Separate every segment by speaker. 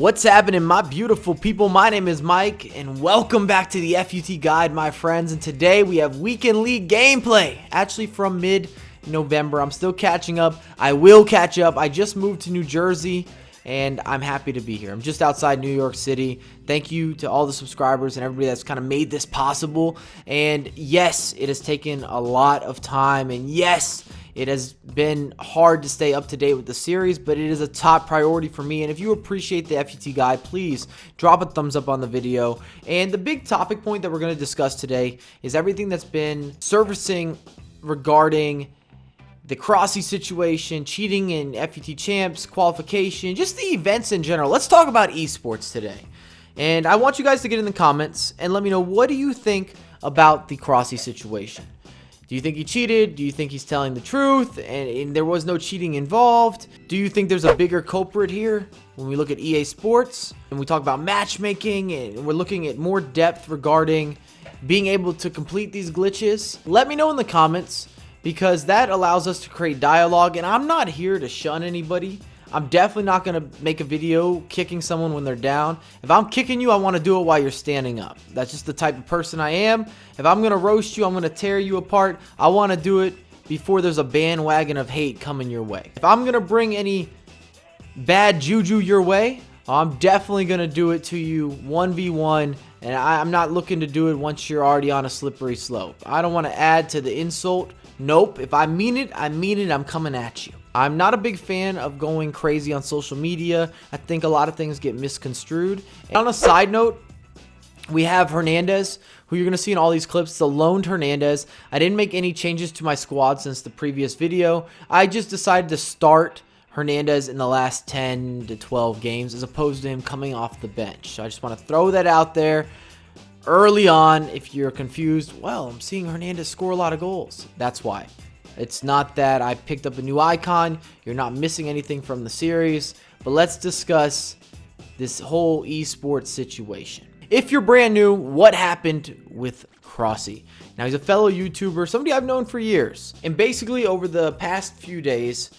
Speaker 1: What's happening, my beautiful people? My name is Mike, and welcome back to the FUT Guide, my friends. And today we have Weekend League gameplay, actually from mid-November. I'm still catching up. I will catch up. I just moved to New Jersey, and I'm happy to be here. I'm just outside New York City. Thank you to all the subscribers and everybody that's kind of made this possible. And yes, it has taken a lot of time, and yes, it has been hard to stay up to date with the series, but it is a top priority for me. And if you appreciate the FUT Guide, please drop a thumbs up on the video. And the big topic point that we're going to discuss today is everything that's been surfacing regarding the Crossy situation, cheating in FUT Champs, qualification, just the events in general. Let's talk about esports today. And I want you guys to get in the comments and let me know, what do you think about the Crossy situation? Do you think he cheated? Do you think he's telling the truth and there was no cheating involved? Do you think there's a bigger culprit here when we look at EA Sports and we talk about matchmaking and we're looking at more depth regarding being able to complete these glitches? Let me know in the comments, because that allows us to create dialogue, and I'm not here to shun anybody. I'm definitely not going to make a video kicking someone when they're down. If I'm kicking you, I want to do it while you're standing up. That's just the type of person I am. If I'm going to roast you, I'm going to tear you apart. I want to do it before there's a bandwagon of hate coming your way. If I'm going to bring any bad juju your way, I'm definitely going to do it to you 1v1, and I'm not looking to do it once you're already on a slippery slope. I don't want to add to the insult. Nope. If I mean it, I mean it. I'm coming at you. I'm not a big fan of going crazy on social media. I think a lot of things get misconstrued. And on a side note, we have Hernandez, who you're going to see in all these clips, the loaned Hernandez. I didn't make any changes to my squad since the previous video. I just decided to start Hernandez in the last 10 to 12 games as opposed to him coming off the bench. So I just want to throw that out there early on. If you're confused, well, I'm seeing Hernandez score a lot of goals. That's why. It's not that I picked up a new icon. You're not missing anything from the series. But let's discuss this whole esports situation. If you're brand new, what happened with Crossy? Now, he's a fellow YouTuber, somebody I've known for years. And basically, over the past few days,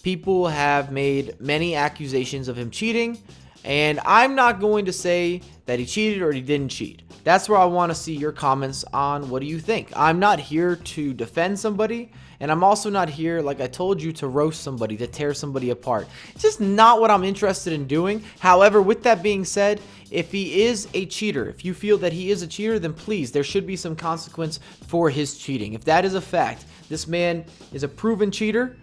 Speaker 1: people have made many accusations of him cheating. And I'm not going to say that he cheated or he didn't cheat. That's where I want to see your comments on what do you think. I'm not here to defend somebody, and I'm also not here, like I told you, to roast somebody, to tear somebody apart. It's just not what I'm interested in doing. However, with that being said, if he is a cheater, if you feel that he is a cheater, then please, there should be some consequence for his cheating. If that is a fact, this man is a proven cheater,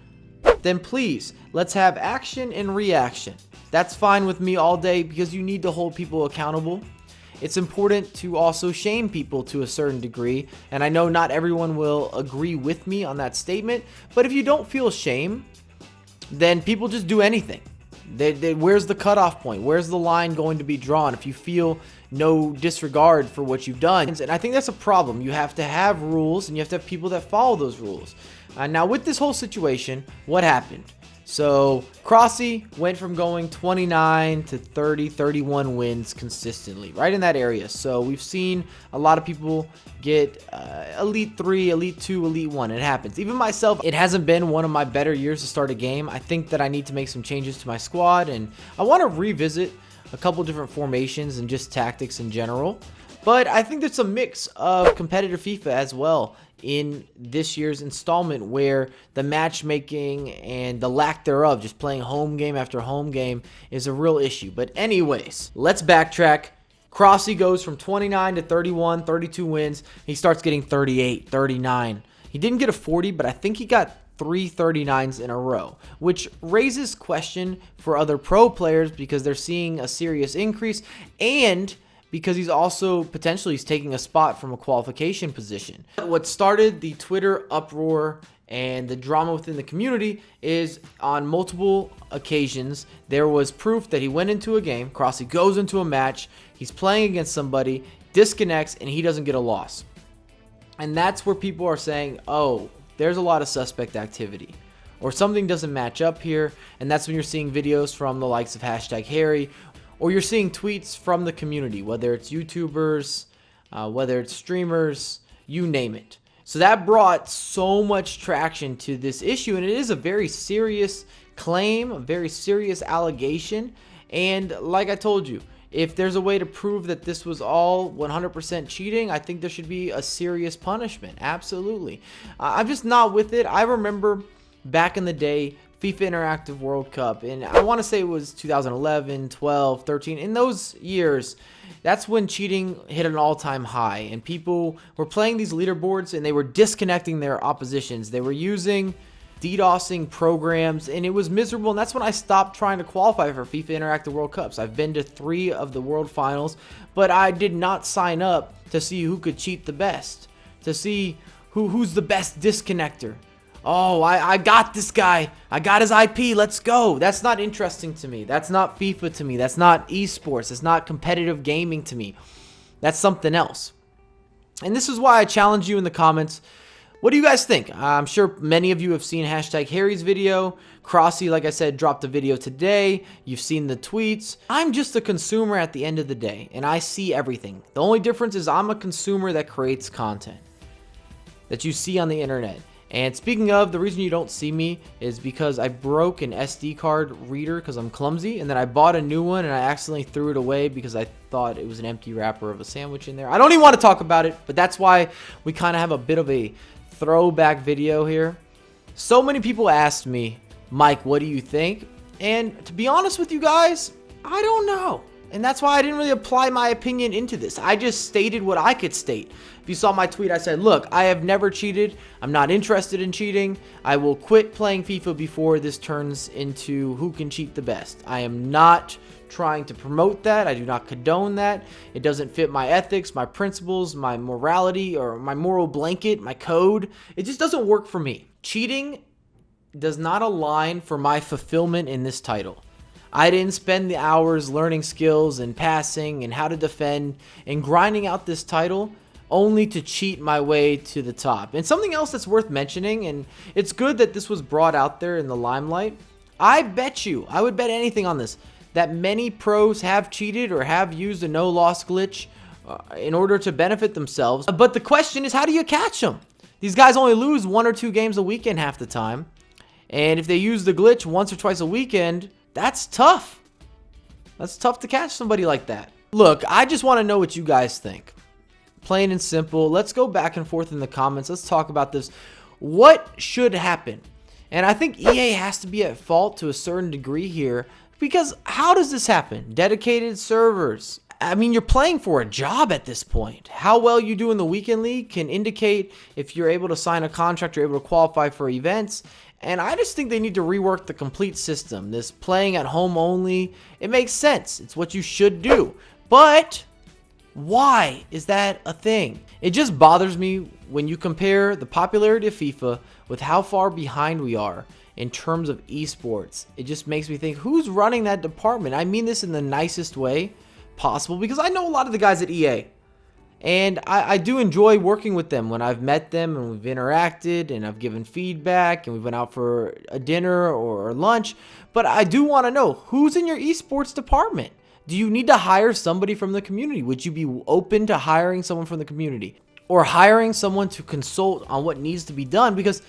Speaker 1: then please, let's have action and reaction. That's fine with me all day, because you need to hold people accountable. It's important to also shame people to a certain degree, and I know not everyone will agree with me on that statement, but if you don't feel shame, then people just do anything. Where's the cutoff point? Where's the line going to be drawn if you feel no disregard for what you've done? And I think that's a problem. You have to have rules, and you have to have people that follow those rules. Now, with this whole situation, what happened? So, Crossy went from going 29 to 30, 31 wins consistently, right in that area. So, we've seen a lot of people get Elite 3, Elite 2, Elite 1. It happens. Even myself, it hasn't been one of my better years to start a game. I think that I need to make some changes to my squad, and I want to revisit a couple different formations and just tactics in general. But I think there's a mix of competitive FIFA as well in this year's installment, where the matchmaking and the lack thereof, just playing home game after home game, is a real issue. But anyways, let's backtrack. Crossy goes from 29 to 31, 32 wins. He starts getting 38, 39. He didn't get a 40, but I think he got 3 39s in a row, which raises question for other pro players because they're seeing a serious increase, and because he's also potentially taking a spot from a qualification position. What started the Twitter uproar and the drama within the community is, on multiple occasions, there was proof that he went into a game, Crossy goes into a match, he's playing against somebody, disconnects, and he doesn't get a loss. And that's where people are saying, oh, there's a lot of suspect activity, or something doesn't match up here. And that's when you're seeing videos from the likes of #Harry, or you're seeing tweets from the community, whether it's YouTubers, whether it's streamers, you name it. So that brought so much traction to this issue, and it is a very serious claim, a very serious allegation, And like I told you, if there's a way to prove that this was all 100% cheating, I think there should be a serious punishment. Absolutely. I'm just not with it. I remember back in the day, FIFA Interactive World Cup, and I want to say it was 2011, 12, 13. In those years, that's when cheating hit an all-time high, and people were playing these leaderboards and they were disconnecting their oppositions. They were using DDoSing programs, and it was miserable, and that's when I stopped trying to qualify for FIFA Interactive World Cups. I've been to 3 of the World Finals, but I did not sign up to see who could cheat the best, to see who's the best disconnector. Oh, I got this guy. I got his IP. Let's go. That's not interesting to me. That's not FIFA to me. That's not esports. It's not competitive gaming to me. That's something else. And this is why I challenge you in the comments. What do you guys think? I'm sure many of you have seen #Harry's video. Crossy, like I said, dropped a video today. You've seen the tweets. I'm just a consumer at the end of the day, and I see everything. The only difference is I'm a consumer that creates content that you see on the internet. And speaking of, the reason you don't see me is because I broke an SD card reader because I'm clumsy, and then I bought a new one and I accidentally threw it away because I thought it was an empty wrapper of a sandwich in there. I don't even want to talk about it, but that's why we kind of have a bit of a throwback video here. So many people asked me, Mike, what do you think? And to be honest with you guys, I don't know. And that's why I didn't really apply my opinion into this. I just stated what I could state. If you saw my tweet, I said, look, I have never cheated. I'm not interested in cheating. I will quit playing FIFA before this turns into who can cheat the best. I am not trying to promote that. I do not condone that. It doesn't fit my ethics, my principles, my morality, or my moral blanket, my code. It just doesn't work for me. Cheating does not align for my fulfillment in this title. I didn't spend the hours learning skills and passing and how to defend and grinding out this title only to cheat my way to the top. And something else that's worth mentioning, and it's good that this was brought out there in the limelight, I bet you, I would bet anything on this, that many pros have cheated or have used a no-loss glitch in order to benefit themselves. But the question is, how do you catch them? These guys only lose 1 or 2 games a weekend half the time. And if they use the glitch once or twice a weekend, that's tough. That's tough to catch somebody like that. Look, I just want to know what you guys think. Plain and simple. Let's go back and forth in the comments. Let's talk about this. What should happen? And I think EA has to be at fault to a certain degree here, because how does this happen? Dedicated servers. I mean, you're playing for a job at this point. How well you do in the weekend league can indicate if you're able to sign a contract, you're able to qualify for events. And I just think they need to rework the complete system. This playing at home only, it makes sense. It's what you should do. But why is that a thing? It just bothers me when you compare the popularity of FIFA with how far behind we are in terms of esports. It just makes me think, who's running that department? I mean this in the nicest way possible, because I know a lot of the guys at EA. And I do enjoy working with them when I've met them and we've interacted and I've given feedback and we went out for a dinner or lunch. But I do want to know, who's in your esports department? Do you need to hire somebody from the community? Would you be open to hiring someone from the community? Or hiring someone to consult on what needs to be done? Because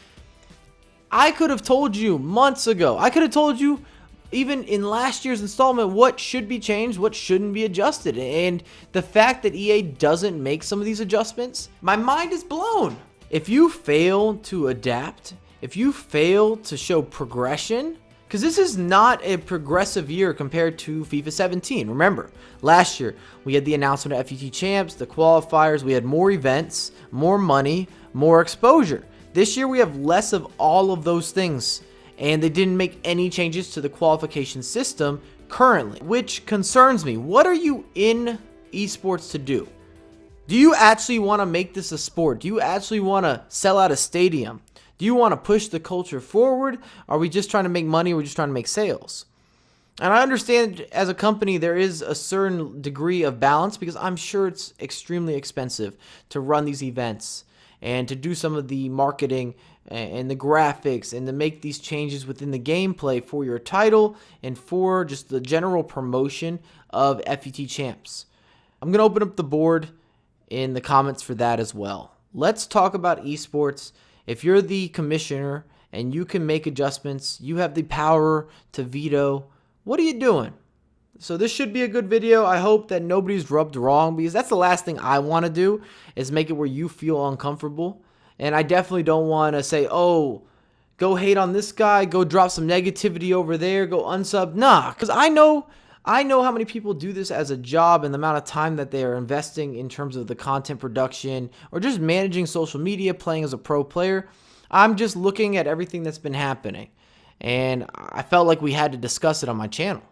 Speaker 1: I could have told you months ago. I could have told you even in last year's installment what should be changed, what shouldn't be adjusted. And the fact that EA doesn't make some of these adjustments, my mind is blown. If you fail to adapt, if you fail to show progression, because this is not a progressive year compared to FIFA 17. Remember, last year we had the announcement of FUT Champs, the qualifiers, we had more events, more money, more exposure. This year we have less of all of those things. And they didn't make any changes to the qualification system currently, which concerns me. What are you in esports to do? Do you actually want to make this a sport? Do you actually want to sell out a stadium? Do you want to push the culture forward? Are we just trying to make money? Or are we just trying to make sales? And I understand as a company there is a certain degree of balance, because I'm sure it's extremely expensive to run these events and to do some of the marketing and the graphics and to make these changes within the gameplay for your title and for just the general promotion of FUT Champs. I'm going to open up the board in the comments for that as well. Let's talk about esports. If you're the commissioner and you can make adjustments, you have the power to veto, what are you doing? So this should be a good video. I hope that nobody's rubbed wrong, because that's the last thing I want to do, is make it where you feel uncomfortable. And I definitely don't want to say, oh, go hate on this guy, go drop some negativity over there, go unsub. Nah, because I know how many people do this as a job, and the amount of time that they are investing in terms of the content production or just managing social media, playing as a pro player. I'm just looking at everything that's been happening, and I felt like we had to discuss it on my channel.